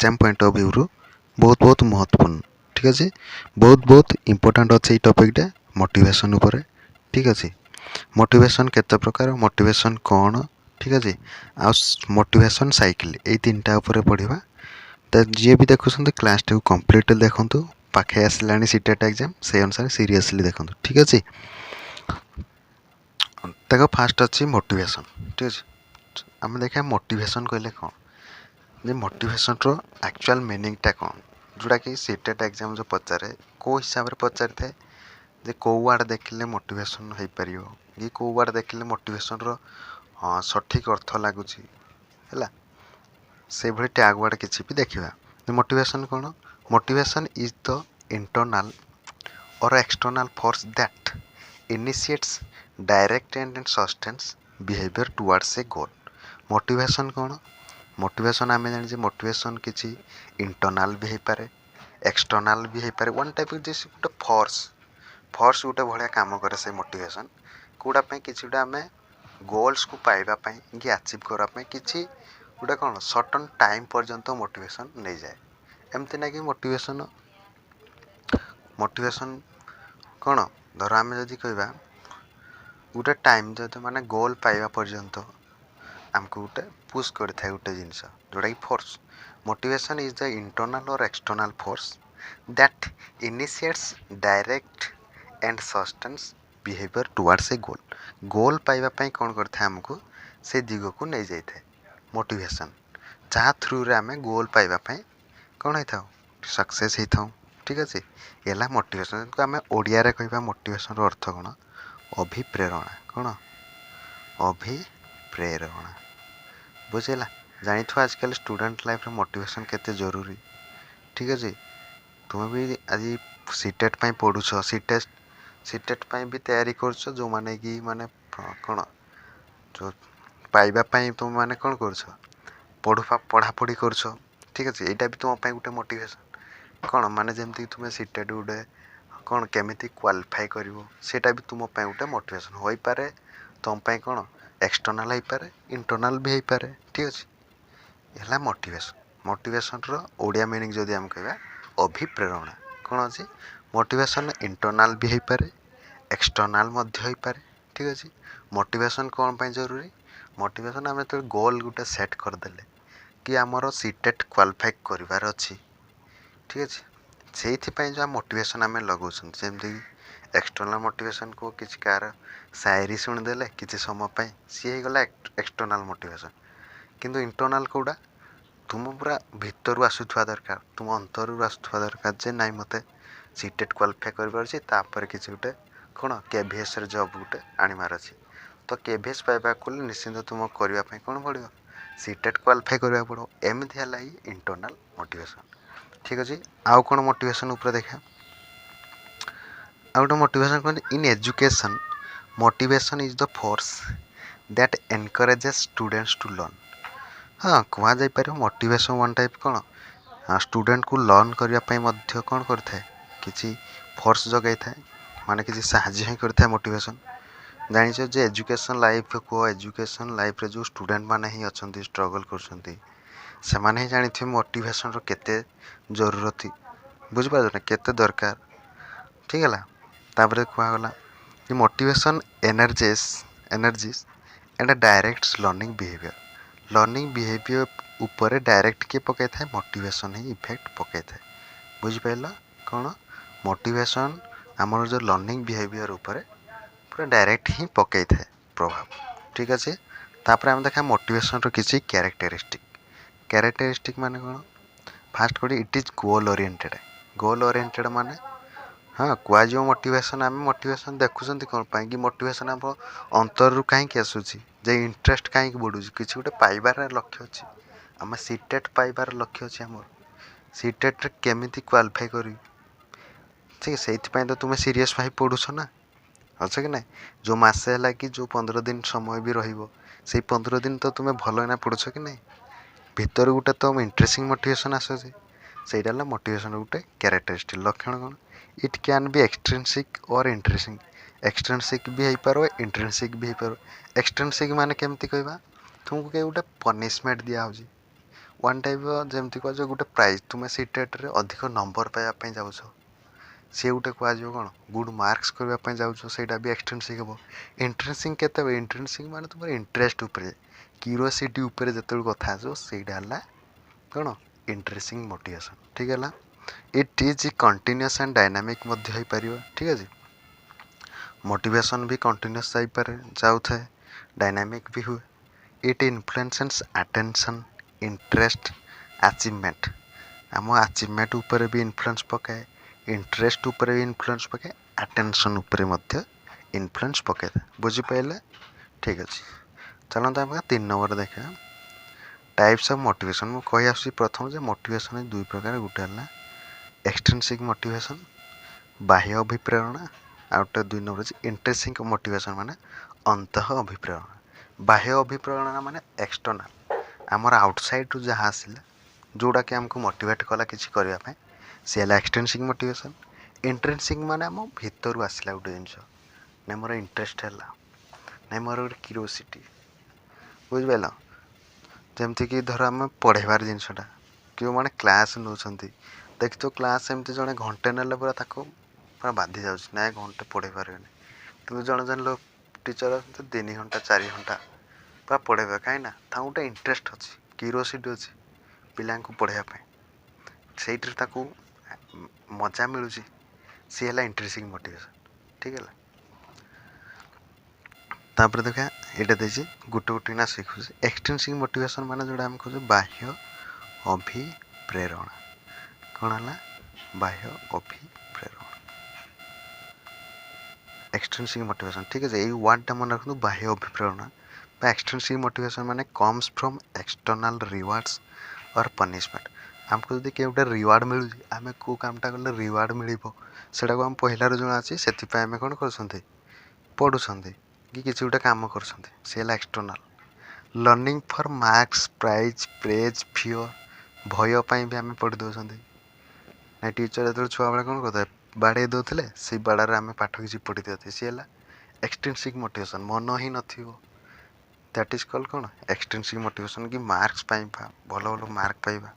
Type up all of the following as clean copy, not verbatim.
Exam point of view रु बहुत बहुत महत्वपूर्ण ठीक अच्छे बहुत बहुत इंपोर्टेंट अच्छे टॉपिकटा मोटिवेशन ऊपर ठीक अच्छे मोटिवेशन केते प्रकार मोटिवेशन कौन ठीक अच्छे आ मोटिवेशन साइकिल ये तीनटा ऊपर पढ़ा तो जी भी देखुं क्लास टी कंप्लीट देखूँ पाखे आसला सीटेट एग्जाम से अनुसार सीरीयसली देखूँ ठीक अच्छे देखो फास्ट अच्छी मोटिवेशन ठीक अच्छे आम देखा मोटिवेशन कहले कौन जे मोटिवेशन रो एक्चुअल मीनिंगटा कौन जोटा कि सीटेट एग्जाम जो पचारे को हिसाब से पचारि थाए जे कौ आड़ देखिले मोटिवेशन हो पार कि कौ आड़ देखिले मोटिवेशन रो सठिक अर्थ लगुच है से भली टैग वार्ड किसी भी देखा मोटिवेशन कौन मोटिवेशन इज द इंटरनल और external force that initiates direct and sustains behaviour towards a goal motivation कौन मोटिवेशन आम जानी मोटिवेशन किसी इंटरनल भी हो पारे एक्सटर्नल भी हो पारे वन टाइप जैसे गोटे फोर्स गोटे भाया कम करे से मोटिवेशन कौटापी किसी गोटे आम गोल्स को पाइबापी कि अचिव करने किसी गोटे कौन सर्टन टाइम पर्यंत मोटिवेशन नहीं जाए एमती ना कि मोटिवेशन मोटिवेशन कौन धर आम जदि कहवा गोटे टाइम जो माने गोल पाइबा पर्यंत आमको गोटे पुश करता है गोटे जिनस जोटा कि force motivation is the internal और external force that initiates direct and sustains behaviour towards a goal पाइबापी कौन करता है आमको से दिग को नहीं जाए मोटिवेशन जहाँ थ्रू रे आम गोल पाइबापी कौन होता सक्सेस होता ठीक अच्छे ये मोटिवेशन आम ओडिया कहवा मोटिवेशन अर्थ कौन अभिप्रेरणा कौन अभिप्रेरणा बुझेगा जानी थो आजकल स्टूडेंट लाइफ में मोटिवेशन केते जरूरी ठीक अच्छे तुम्हें भी आज सीटेट पढ़ुछ सीटेट भी तैयारी कर जो माने कि माने कौन जो पाइबापी तुम मैंने कौन कर पढ़ापढ़ी कर ठीक अच्छे यहाँ भी तुम गोटे मोटिवेशन कौन माने जमती तुम्हें सीटेट गोटे कौन केमी क्वालिफाई करा भी तुम गोटे मोटिवेशन हो पारे तुम कौन एक्सटर्नल हो पारे इंटरनल भी हो पारे ठीक अच्छे है मोटिवेशन मोटिवेशन ओडिया मीनिंग जदि आम कह अभिप्रेरणा कौन अच्छे मोटिवेशन इंटरनल भी हो पारे एक्सटर्नल हो पारे ठीक अच्छे मोटिवेशन कौन पाई जरूरी मोटिवेशन आम जो गोल गोटे सेट करदे कि आमर सीटेट क्वालिफाई करार अच्छी ठीक अच्छे से जो मोटिवेशन आम लगाऊँ जमती एक्सटर्नल मोटिवेशन को किसी कार शायरी शुणिदेले किसी समय सी गला एक्सटर्नल मोटिवेशन किंतु इंटरनल कौटा तुम पूरा भितर आसुवा दरकार तुम अंतर आसुवा दरकार जे नाई मत सीटेट क्वालिफाई कर किसी गोटे कौन केभीएस जब गोटे आनबार अच्छी तो केभीएस पाइबा निश्चिंत तुम करने कौन पड़ो सीटेट क्वालिफाई करने पड़ो एमती है इंटरनल मोटिवेशन ठीक अच्छे आउ कौन मोटिवेशन ऊपर देखा आ गोटे मोटिवेशन कौन in education motivation is the force that encourages students to learn हाँ कहुपर मोटिवेशन वन टाइप कौन स्टूडेंट को लर्न करने कौन करता है किसी फोर्स जगै था माने किसी साहाय्य ही करता है मोटिवेशन जानिछ जे एजुकेशन लाइफ को एजुकेशन लाइफ रे जो स्टूडेंट माने ही अच्छा स्ट्रगल कर से माने ही जानी मोटिवेशन रो केते जरूरत बुझिपार ना केते दरकार ठीक है तापर कहगला कि motivation energies and direct learning behaviour ऊपर डायरेक्ट किए पकई था मोटिवेशन ही इफेक्ट पकई था बुझिपार कौन मोटिवेशन आमर जो लर्निंग बिहेवियर ऊपर पूरा डायरेक्ट ही पकई था प्रभाव ठीक अच्छे तापर आम देखा मोटिवेशन रो किसी कैरेक्टरिस्टिक माने कौन फास्ट कौन इट इज गोल ओरिएंटेड माने हाँ कह मोटिवेशन आम मोटिवेशन देखुं कौन पाई कि मोटिवेशन आम अंतर कहीं आसूसी जे इंटरेस्ट कहीं बढ़ू किसी गोटे पाइबार लक्ष्य अच्छी आम सीटेट पाइबार लक्ष्य अच्छे आम सीटेट केमी क्वालिफाई कर ठीक है से तो तुम्हें सीरीयस भाई पढ़ुछ ना अच्छे कि ना जो मसे है कि जो 15 दिन समय भी रही 15 दिन तो तुम्हें भल ना पढ़ुछ कि ना भितर गोटे तो इंटरेस्टिंग मोटिवेशन आसूसी से मोटिवेशन गोटे कैरेक्टरिस्टिक लक्षण कौन इट कैन बी एक्सट्रिंसिक और इंट्रेंसिक एक्सट्रिंसिक भी हो पार इंट्रेंसिक भी हो पार एक्सट्रिंसिक माने केमती कहवा तुमको कहीं गोटे पनिशमेंट दिया वन टाइप जमती कह गोटे प्राइज तुम सीटेट्रे अधिक नंबर पाइबापी जाऊछ सी गोटे कह कौन गुड मार्क्स करने जाऊँ सहीटा भी एक्सटेंसिंग हम इंट्रेंसिंग के इंट्रेंसिंग माने तुम इंटरेस्ट उपरे क्यूरोसिटी उपरे जो कथा आसो सहीटा कौन इंट्रेंसिंग मोटिवेशन ठीक है it is continuous and dynamic हो पार ठीक है मोटिवेशन भी कंटिन्यूअस जाऊ थाए डायनामिक भी हुए it influences attention interest achievement आम अचीवमेंट उपर भी इन्फ्लुएंस पकाए इंटरेस्ट उपर भी इन्फ्लुएंस पकाए अटेंशन उपर इन्फ्लुएंस पकाए बुझीपारे ठीक अच्छे चलते आम 3 नंबर देखा टाइप्स ऑफ मोटिवेशन मु कही आसुची प्रथम जे मोटिवेशन दुई प्रकार गोटे है एक्सट्रिंसिक मोटिवेशन बाह्य अभिप्रेरणा आउटे 2 नंबर इंट्रिंसिक मोटिवेशन माने अंतः अभिप्रेरणा बाह्य अभिप्रेरणा माने एक्सटर्नल आमर आउटसाइड जहाँ आसला जोड़ा कि आमको मोटिवेट कला किसी करने सी है एक्सट्रिंसिक मोटिवेशन इंट्रिंसिक माने आम भितर आसला गोटे जिनस ना मोर इंटरेस्ट है ना मोर गोटे क्यूरोसिटी बुझिपाल जमती कि धर आम पढ़ेबार जिनसटा कि मैंने क्लास नौ देखी तो क्लास एमती जड़े घंटे नेले पूरा पूरा बाधि जाऊँ ना घंटे पढ़े पारे कि जड़े जन लोग टीचर 3 घंटा 4 घंटा पूरा पढ़े कहीं ना गोटे इंटरेस्ट अच्छी क्यूरोसिटी अच्छी पिला पढ़ापी से मजा मिलूँ सी है इंट्रेंसिक मोटिवेशन ठीक है तापर देखा यहाँ देखिए गोटे गोटे ना शिखु एक्सट्रिंसिक मोटिवेशन माने जोड़ा आम कहूँ बाह्य अभिप्रेरणा कौन है बाह्य अभिप्रेरणा एक्सट्रिंसिक मोटिवेशन ठीक है ये वर्डटा मन रखु बाह्य अभिप्रेरणा एक्सट्रिंसिक मोटिवेशन माने कम्स फ्रॉम एक्सटर्नल रिवार्ड्स और पनिशमेंट आमको जब किए गोटे रिवार्ड मिलूँ आम कौ कामटा कले रिवार्ड मिल सेटा को आम पहलार जना अच्छे से आम कौन कर पढ़ुं कि किसी गोटे कम कर सी है external learning for marks prize praise fear भयपाई भी आम पढ़ी दौरान ना टीचर जो छुआ बेले कौन करता बाड़े दौले से बाड़े आम पाठ किसी पढ़ी दिए सी है एक्सट्रिंसिक मोटिवेशन मन ही दैट इज कॉल्ड कौन एक्सट्रिंसिक मोटिवेशन कि मार्क्स पाइबा भल भल मार्क पाइबा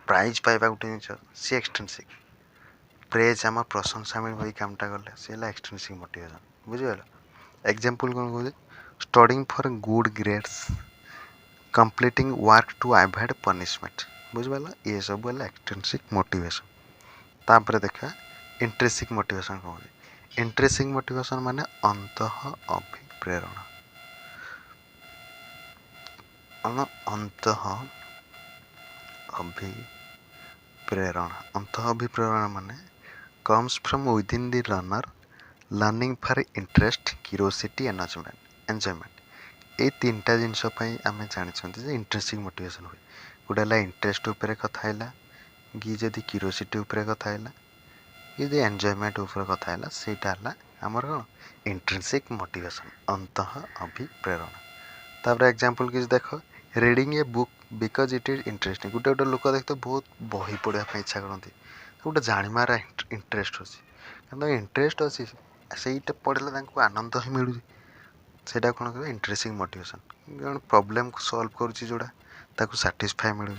प्राइज पाइबा गोटे जिन सी एक्सट्रिंसिक प्रेज आम प्रशंसा मिल कामटा कले सी है एक्सट्रिंसिक मोटिवेशन बुझिपाल एग्जांपल कौन कहूँ studying for good grades completing work to avoid punishment बुझिपाल ये सब है एक्सट्रिंसिक मोटिवेशन तापर देखा इंट्रिंसिक मोटिवेशन कौन इंट्रिंसिक मोटिवेशन माने अंतः अभिप्रेरणा अंतः अभिप्रेरणा अंतः अभिप्रेरणा माने comes from within the runner learning for interest curiosity enjoyment ये 3टा जिनस आम जानी इंट्रेंसिक मोटिवेशन हुए गोटे है इंटरेस्ट उपर कथा है कि जदि क्यूरोसिटी उपर कथा है कि एंजॉयमेंट उपर कथा है सहीटा है आमर कौन इंट्रेंसिक मोटिवेशन अंतः अभिप्रेरणा तापर एग्जांपल किसी देख reading a book because it is interesting गोटे गोटे लोक देख तो बहुत बही पढ़ाई इच्छा करती गोटे जानवर इंटरेस्ट अच्छी इंटरेस्ट अच्छी सहीटा पढ़ले आनंद ही मिलूँ सेटा कौन कह इंट्रेंसिक मोटिवेशन जन प्रॉब्लम को सॉल्व करुँच जोड़ा ताकू सैटिस्फाई मिलूँ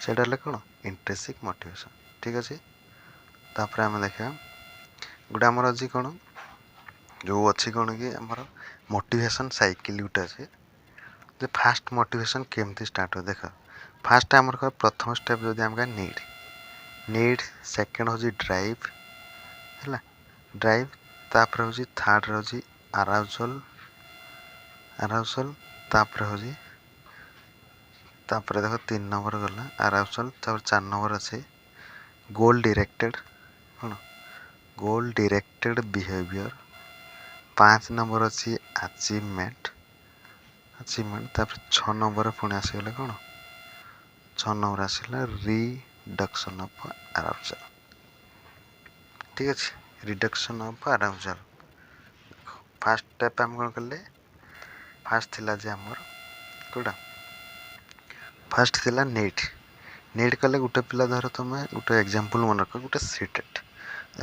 सेटा कौन इंट्रेंसिक मोटिवेशन ठीक अच्छे तापर आम देखा गोटे आमर अच्छी कौन जो अच्छी कौन कि आमर मोटिवेशन साइकिल गोटे अच्छे जो फास्ट मोटिवेशन केमती स्टार्ट हो देख फास्ट आमर प्रथम स्टेप जदि आम नीड नीड सेकेंड हूँ ड्राइव है ड्राइव तापर हूँ थर्ड हूँ अराउजल अराउजल तापर हूँ तापर देख 3 नंबर गला अराउजल तापर 4 नंबर अच्छे गोल डायरेक्टेड कौन गोल डायरेक्टेड बिहेवियर 5 नंबर अच्छी अचीवमेंट अचीवमेंट तापर 6 नंबर पुणी आसगला कौन 6 नंबर आसला रिडक्शन ऑफ अराउजल ठीक अच्छे reduction of arousal fast step आम कौन कले फास्ट थिला जे आमर कोटा फास्ट थिला नीड नीड कले गोटे पिला धर तुम गोटे एग्जांपल मन रख गोटे सीटेट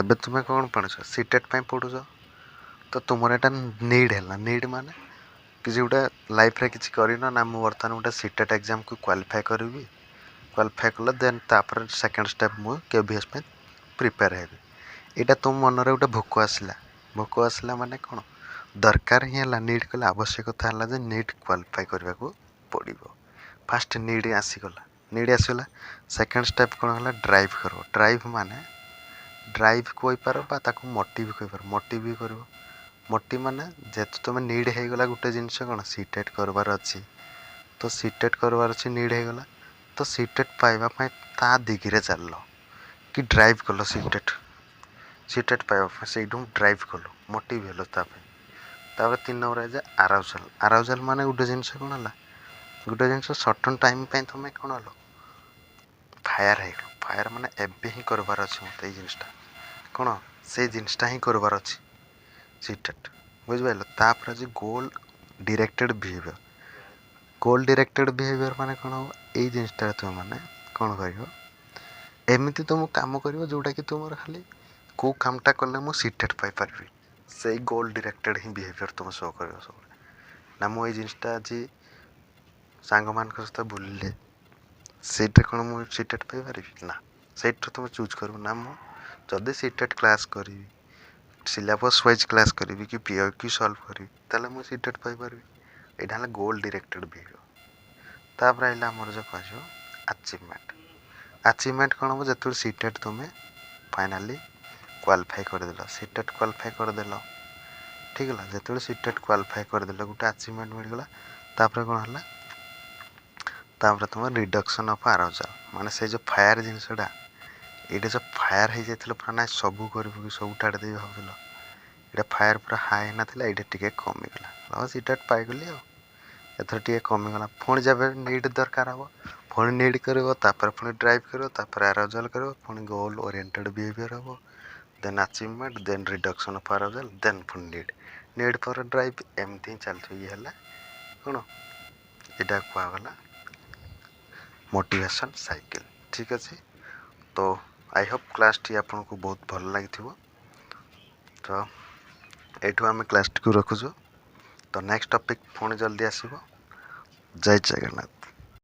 एबे तुम्हें कौन पढ़ुछ सीटेट पढ़ुछ तो तुम एटा नीड है नीड माने किसी गोटे लाइफ रे किसी करना ना मुझे बर्तमान गोटे सीटेट एग्जाम को क्वालिफाई करी क्वालिफाई कल देन तापर सेकेंड स्टेप मु केवीएस पे प्रिपेयर हेबी एटा तुम मनरे गोटे भोक आसला माने कौन दरकार ही है नीट कले आवश्यकता है जे नीट क्वालिफाई करने को पड़ो फास्ट नीट आसीगला सेकेंड स्टेप कौन है ड्राइव कर ड्राइव माने ड्राइव कहीपर मोटिव कहीपर मोटिव भी कर मोटिव माने जेहेतु तुम नीड हो गला गोटे जिनस कौन सीटेट करवार अच्छी तो सीटेट करवार अच्छी नीड हो गला तो सीटेट पाइबापी ता दिगरे चल कि ड्राइव कल सीटेट पाइबा से ड्राइव कलु मोटिव हेलो तापर 3 नंबर है आराउजल माने गोटे जिनस कौन है गोटे जिनस सर्टन टाइम तुम्हें कौन हल फायर माने एबे ही करवार अच्छे मत जिनटा कौन से जिनटा ही करवार अच्छी सीटेट बुझिपार तापर आज गोल डिरेक्टेड बिहेवियर माने कौन हम यही जिनटा तुम मैंने कौन कर एमती तुम कम कर जोटा कि तुम खाली कौ कामटा कले मुझे सीटेट पाइपरि से गोल डिरेक्टेड ही बिहेवियर तुम शो कर सब ना मुझे जिनटा आज सांग मान सहित बुलिले सीटे कौन मुझे सीटेट पाइपरि ना से तुम चूज कर ना मुझे सीटेट क्लास करी सिलेबस वाइज क्लास करी कि पीओक्यू सॉल्व करी ताले मुझे सीटेट पाइपरि यहाँ गोल डिरेक्टेड बिहेवियर तापर आइला आमर जो कह अचिवमेंट कौन हम जो सीटेट तुम्हें फाइनाली क्वालिफाई करदेल सीटेट क्वालिफाई करदेल ठीक है जो सीटेट क्वालिफाई करदेल गोटे अचिवमेंट मिलगला तापर कौन है तापर तुम रिडक्शन ऑफ अराउजल माने से जो फायर जिनसटा ये जो फायर हो जाता ना सबू कर सब टाड़ दे भावल ये फायर पूरा हाई नाला ये टे कमिगला सीटेट पाईगली एथर टे कमिगला पुणी जब नीड दरकार हम पुणी नीड कर पुणी ड्राइव कर अराउजल कर पुणी गोल ओरिएंटेड बिहेवियर हम then achievement then reduction of arousal then पुणी नीड पर ड्राइव एमती ही चलती ये कौन यहाँ कहगला मोटिवेशन साइकिल ठीक अच्छे तो आई होप क्लास टी आपन को बहुत भल लगी तो यू आम क्लास टी को रखुचु तो नेक्स्ट टॉपिक पुणी जल्दी आसब जय जगन्नाथ।